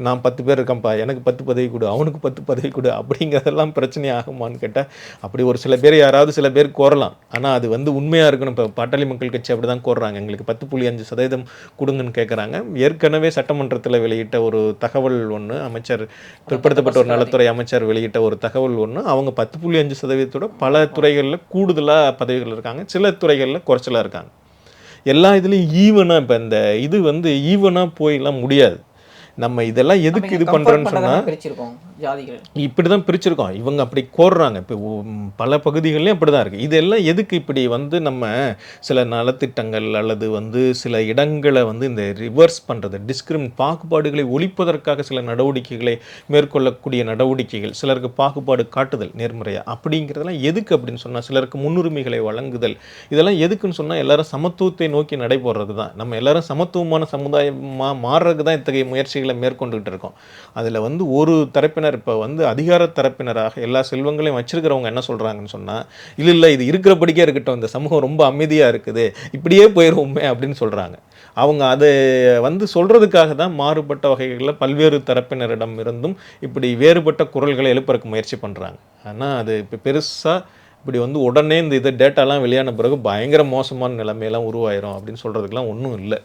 நான் 10 பேர் இருக்கேன்ப்பா, எனக்கு 10 பதவி கொடு, அவனுக்கு 10 பதவி கொடு அப்படிங்கிறதெல்லாம் பிரச்சனை ஆகுமான்னு கேட்டால், அப்படி ஒரு சில பேர் யாராவது சில பேர் கோரலாம். ஆனால் அது வந்து உண்மையாக இருக்கணும். இப்போ பாட்டாளி மக்கள் கட்சி அப்படி தான் கோர்றாங்க. எங்களுக்கு 10.5% கொடுங்கன்னு கேட்குறாங்க. ஏற்கனவே சட்டமன்றத்தில் வெளியிட்ட ஒரு தகவல் ஒன்று, அமைச்சர் பிற்படுத்தப்பட்ட ஒரு நலத்துறை அமைச்சர் வெளியிட்ட ஒரு தகவல் ஒன்று, அவங்க 10.5%ஓட பல துறைகளில் கூடுதலாக பதவிகள் இருக்காங்க, சில துறைகளில் குறைச்சலாக இருக்காங்க. எல்லா இதுலேயும் ஈவனாக இப்போ இந்த இது வந்து ஈவனாக போயெல்லாம் முடியாது. நம்ம இதெல்லாம் எதுக்கு இது பண்ணுறோன்னு சொன்னால், இப்படி தான் பிரிச்சிருக்கோம். இவங்க அப்படி கோர்றாங்க. இப்போ பல பகுதிகள்லையும் அப்படி தான் இருக்குது. இதெல்லாம் எதுக்கு இப்படி வந்து நம்ம சில நலத்திட்டங்கள் அல்லது வந்து சில இடங்களை வந்து இந்த ரிவர்ஸ் பண்ணுறது, பாகுபாடுகளை ஒழிப்பதற்காக சில நடவடிக்கைகளை மேற்கொள்ளக்கூடிய நடவடிக்கைகள், சிலருக்கு பாகுபாடு காட்டுதல் நேர்முறையாக அப்படிங்கிறதெல்லாம் எதுக்கு அப்படின்னு சொன்னால், சிலருக்கு முன்னுரிமைகளை வழங்குதல், இதெல்லாம் எதுக்குன்னு சொன்னால் எல்லாரும் சமத்துவத்தை நோக்கி நடைபோடுறது தான். நம்ம எல்லாரும் சமத்துவமான சமுதாயமாக மாறுறதுக்கு தான் இத்தகைய முயற்சிகளை மேற்கொண்டுகிட்டு இருக்கோம். அதில் வந்து ஒரு தரப்பினர் இப்போ வந்து அதிகார தரப்பினராக எல்லா செல்வங்களையும் வச்சிருக்கிறவங்க என்ன சொல்கிறாங்கன்னு சொன்னால், இல்லை இது இருக்கிறபடிக்கே இருக்கட்டும், இந்த சமூகம் ரொம்ப அமைதியாக இருக்குது, இப்படியே போயிடுவோமே அப்படின்னு சொல்கிறாங்க. அவங்க அதை வந்து சொல்கிறதுக்காக தான் மாறுபட்ட வகைகளில் பல்வேறு தரப்பினரிடம் இருந்தும் இப்படி வேறுபட்ட குரல்களை எழுப்பறக்கு முயற்சி பண்ணுறாங்க. ஆனால் அது இப்போ பெருசாக இப்படி வந்து உடனே இந்த டேட்டாலாம் வெளியான பிறகு பயங்கர மோசமான நிலைமையெல்லாம் உருவாயிரும் அப்படின்னு சொல்கிறதுக்கெலாம் ஒன்றும் இல்லை.